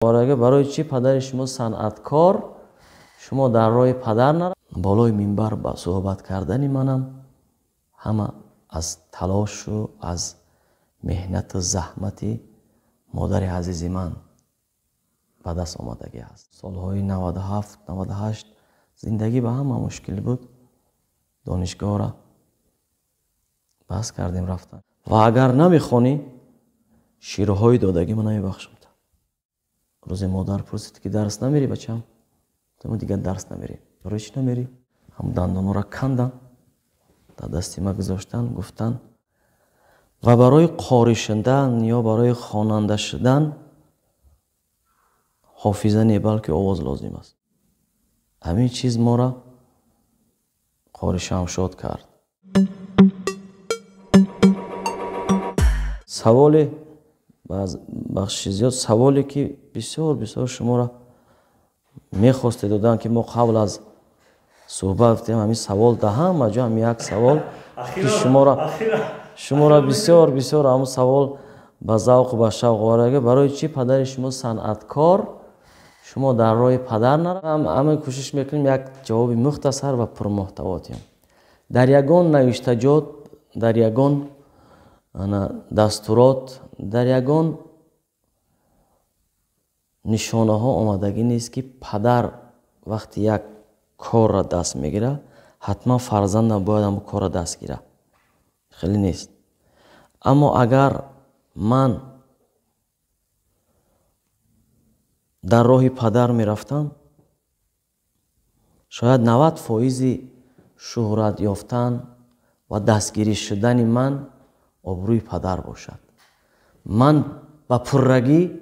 برای چی پدر شما صنعتکار شما در راه پدر نرو؟ بالای منبر با صحبت کردن منم همه از تلاش و از مهنت و زحمت مادر عزیز من به دست آمدگی است. سالهای 97 98 زندگی به همه مشکل بود. دانشگاه را بس کردیم رفتن و اگر نمیخونی شیرهای دادگی من نمیبخشم. روز مادر پرسید که درس نمیری بچم؟ تو دیگه درس نمیری. برای چی نمیری؟ هم دندانو را کندن در دستی ما گذاشتن گفتن و برای قاری شدن یا برای خواننده شدن حافظه نه بلکه آواز لازم است. همین چیز ما را قاری شمشاد کرد. سوال بخش زیاد سوالی که بسیار شما را میخواسته دادن که ما قبل از صحبت گفتیم همین سوال دهم اجا هم یک سوال که شما را بسیار همون سوال با ذوق و با شوق آورده برای چی پدر شما صنعتکار شما در راه پدر نرو؟ همه کوشش میکنیم یک جواب مختصر و پرمحتوا دیم. در یگان نوشتجات در یگان دستورات در یگان نشانه ها آمدگی نیست که پدر وقتی یک کار را دست میگیره حتما فرزند باید هم کار را دست گیره. خیلی نیست. اما اگر من در راه پدر میرفتم شاید 90% شهرت یافتن و دستگیری شدن من آبروی پدر باشد. من با پررگی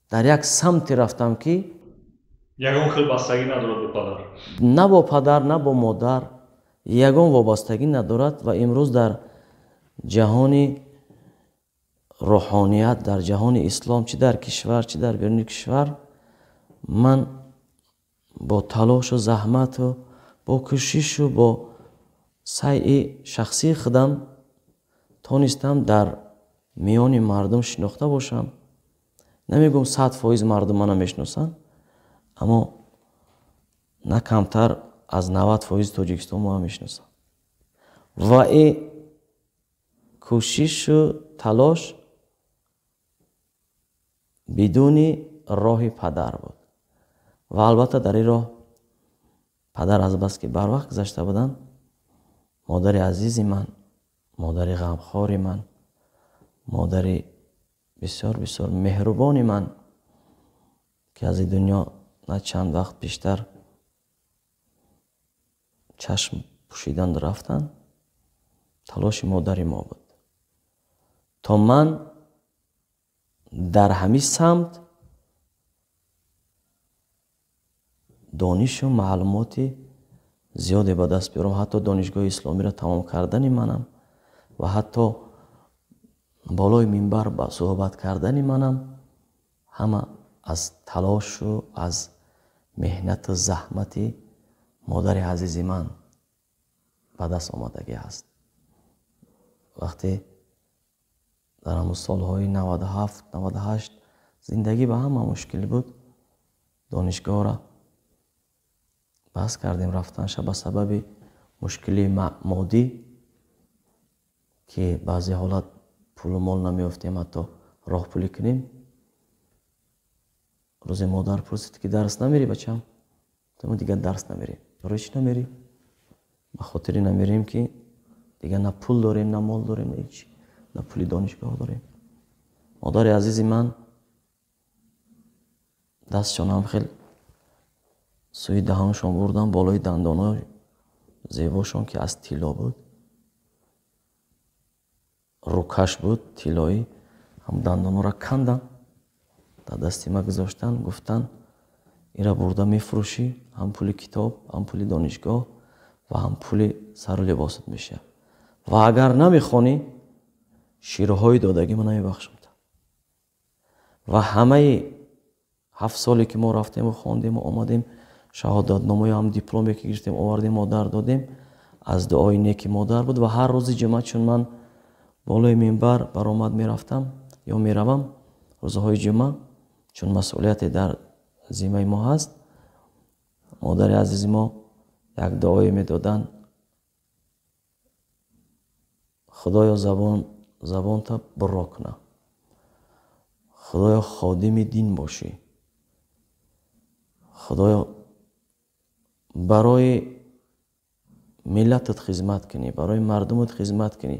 در یک سمت رفتم که یگان خیلی بستگی ندارد به پدر، نه با پدر نه با مادر یگان وابستگی ندارد و امروز در جهان روحانیت در جهان اسلام چه در کشور چه در بیرون کشور من با تلاش و زحمت و با کوشش و با سعی شخصی خودم تونستم در میان مردم شناخته باشم. نمیگم 100% مردم منو میشناسن اما نه کمتر از 90% تاجیکستان ما میشناسن و این کوشش و تلاش بدون راه پدر بود و البته در این راه پدر از بس که بر وقت گذشته بودن مادر عزیز من مادر غمخوار من مادر بسیار مهربان من که از این دنیا نه چند وقت بیشتر چشم پوشیدن رفتن تلاش مادر ما بود تا من در همین سمت دانش و معلومات زیادی به دست بیارم. حتی دانشگاه اسلامی را تمام کردن منم و حتی بالای منبر با صحبت کردن منم همه از تلاش و از مهنت و زحمت مادر عزیز من به دست آمدگی است. وقتی در همون سالهای 97 98 زندگی به همه مشکل بود دانشگاه را بس کردیم رفتن به سبب مشکلی مادی که بعضی حالت پول و مال نمیافتیم حتی راه پولی کنیم. روز مادر پرسید که درس نمیری بچم؟ تو دیگه درس نمیری. برای چی نمیری؟ به خاطر نمیریم که دیگه نه پول داریم نه مال داریم نه هیچ نه پولی دانشگاه داریم. مادر عزیز من دستشان هم خیلی سوی دهانشان بردن بالای دندانای زیباشون که از طلا بود روکش بود طلایی هم دندانو را کندن در دستی ما گذاشتن گفتن ایرا برده میفروشی هم پول کتاب هم پول دانشگاه و هم پول سر و لباست میشه و اگر نمیخونی شیرهای دادگی من نمیبخشم. و همه 7 سالی که ما رفتیم و خواندیم و آمدیم شهادتنامه هم دیپلمی که گرفتیم آوردیم مادر دادیم از دعای نیک مادر بود و هر روز جمعه چون من بالای منبر برآمد میرفتم یا میروم روزهای جمعه чун масъулияте дар зиммаи мо ҳаст. модари азизи мо як дуое медоданд: худоё забонта бурро куна, худоё ходими дин бошӣ, худоё барои миллатат хизмат кунӣ, барои мардумат хизмат кунӣ.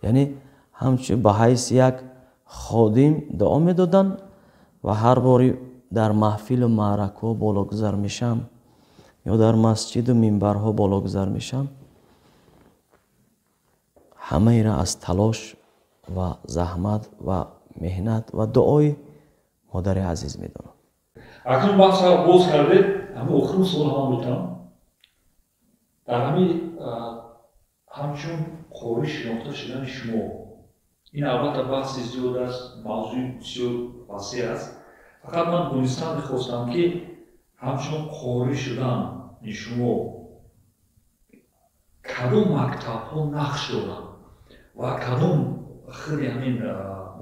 яъне ҳамчун ба ҳайси як ходим дуо медоданд ва ҳар бори дар маҳфилу маъракаҳо бологузар мешам ё дар масҷиду минбарҳо бологузар мешам, ҳамаира аз талош ва заҳмат ва меҳнат ва дуои модари азиз медонам. акнун бахша боз кардед. ҳамин охирин суол ҳаман бутам. дар ҳамин ҳамчун қори шинохта шудани шумо, ин албатта баҳси зиёд аст, мавзӯи бисёр васеъ аст. фақат ман донистан мехостам ки ҳамчун қори шудани шумо кадом мактабҳо нақш доранд ва кадом хели ҳамин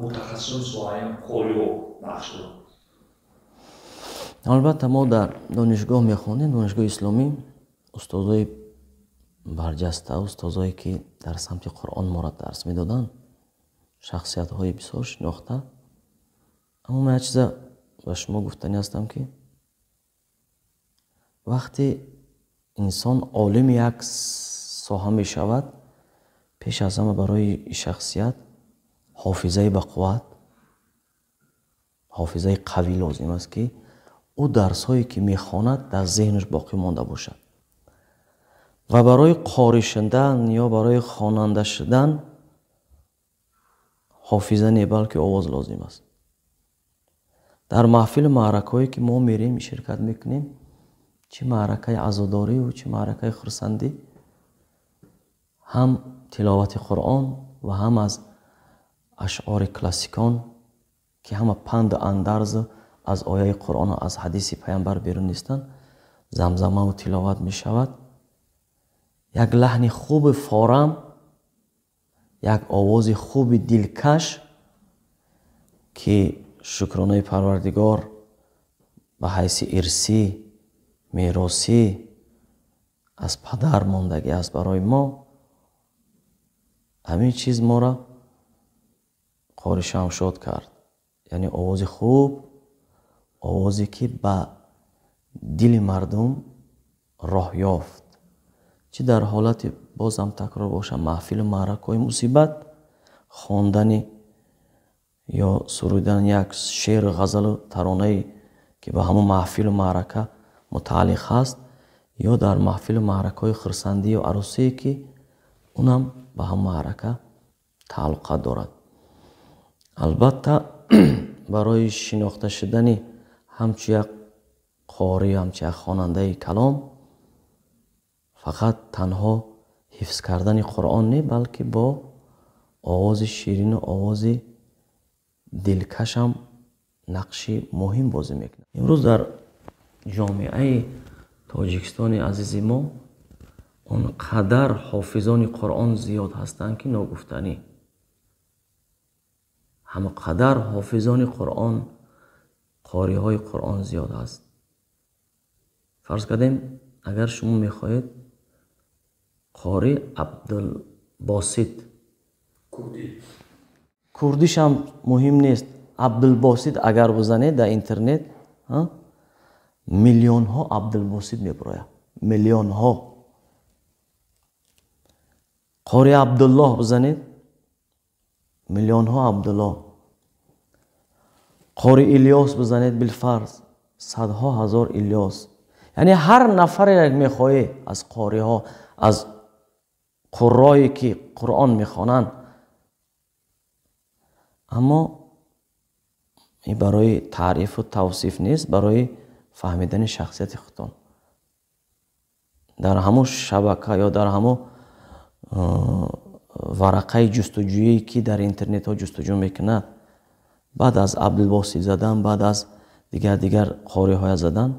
мутахассисони соҳаи қориҳо нақш доранд? албатта мо дар донишгоҳ мехонем, донишгоҳи исломӣ, устозои барҷаста, устозое ки дар самти қуръон моро дарс медоданд, шахсиятҳои бисёр шинохта. аммо ман як чиза ба шумо гуфтанӣ ҳастам ки вақте инсон олими як соҳа мешавад, пеш аз ҳама барои шахсият ҳофизаи бақувват, ҳофизаи қавӣ лозим аст ки ӯ дарсҳое ки мехонад дар зеҳнаш боқӣ монда бошад. ва барои қори шудан ё барои хонанда шудан ҳофиза не, балки овоз лозим аст. дар маҳфилу маъракаҳое ки мо мерем, ширкат мекунем, чӣ маъракаи азодориву чӣ маъракаи хурсандӣ, ҳам тиловати қуръон ва ҳам аз ашъори классикон ки ҳама панду андарзу аз ояи қуръону аз ҳадиси пайғамбар берун нестанд, замзамаву тиловат мешавад. як лаҳни хуби форам, як овози хуби дилкаш ки шукронаи Парвардигор ба ҳайси ирсӣ, меросӣ аз падар мондагӣ аст барои мо. ҳамин чиз моро қори Шамшод кард. яъне овози хуб, овозе ки ба дили мардум роҳ ёфт. чӣ дар ҳолати бозам такрор бошам маҳфилу маъракаҳои мусибат, хондани ё сурудани як шеъру ғазалу таронае ки ба ҳамон маҳфилу маърака мутааллиқ ҳаст, ё дар маҳфилу маъракаҳои хурсандӣ ё арӯсие ки онам ба ҳамон маърака тааллуқат дорад. албатта барои шинохта шудани ҳамчун як қори, ҳамчун як хонандаи калом, фақат танҳо ҳифз кардани қуръон не, балки бо овози ширину овози дилкашам нақши муҳим бозӣ мекунад. имрӯз дар ҷомеаи тоҷикистони азизи мо он қадар ҳофизони қуръон зиёд ҳастанд ки ногуфтанӣ. ҳама қадар ҳофизони қуръон, қориҳои қуръон зиёд ҳаст. фарз кардем агар шумо мехоҳед қори Абдулбосит, курдишам муҳим нест, Абдулбосит агар бизанед дар интернет, миллионҳо Абдулбосит мебирояд, миллионҳо. қори Абдуллоҳ бизанед, миллионҳо Абдуллоҳ. қори Илёс бизанед, билфарз садҳо ҳазор Илёс. яъне ҳар нафаре мехоҳе аз қориҳо, аз қурроие ки қуръон мехонанд. аммо ин барои таърифу тавсиф нест, барои фаҳмидани шахсияти худтон. дар ҳамон шабака ё дар ҳамон варақаи ҷустуҷӯие ки дар интернетҳо ҷустуҷӯ мекунад, баъд аз Абдулбосит задан, баъд аз дигар қориҳоя задан,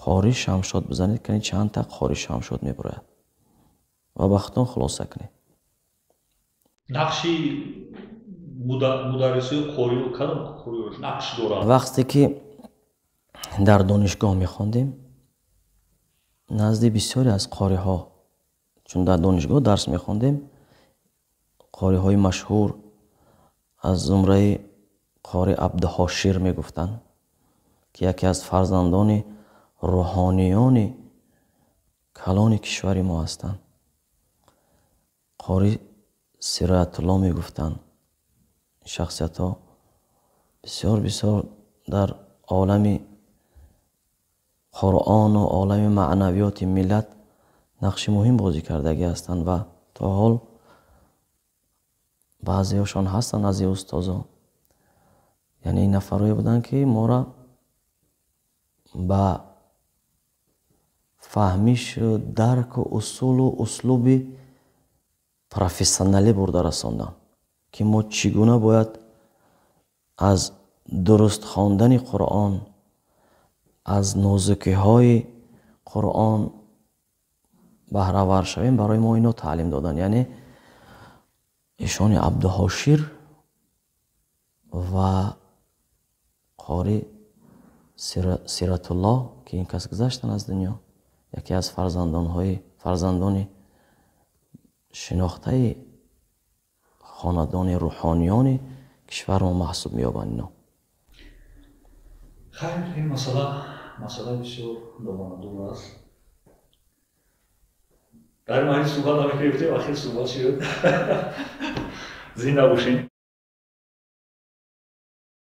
қори Шамшод бизанед, кани чандта қори Шамшод мебирояд ва ба худтон хулоса кунед. нақши мударрисои қориҳо кадом қориҳош нақш доранд? вақте ки дар донишгоҳ мехондем. назди бисёре аз қориҳо, чун дар донишгоҳ дарс мехондем, қориҳои машҳур аз зумраи қори абдуҳошир мегуфтанд, ки яке аз фарзандони рӯҳониёни калони кишвари мо ҳастанд. қори сироятулло мегуфтанд. шахсиятҳо бисёр дар олами қуръону олами маънавиёти миллат нақши муҳим бозӣ кардагӣ ҳастанд ва то ҳол баъзеҳошон ҳастанд назди устозо. яъне ин нафарое буданд, ки мора ба фаҳмишу дарку усулу услуби профессионалӣ бурда расонданд, ки мо чӣ гуна бояд аз дуруст хондани қуръон, аз нозукиҳои қуръон баҳравар шавем. барои мо ино таълим доданд. яъне ишони абдуҳошир ва қори сиратулло, ки ин кас гузаштанд аз дунё, яке аз фарзандони шинохтаи хонадони рӯҳониёни кишвар мо маҳсуб меёбанд. ино хайр, ин масъала бисёр довонадор аст. дар моҳи суҳбат намекунем, ахир суҳбат шуд. Зинда бошед.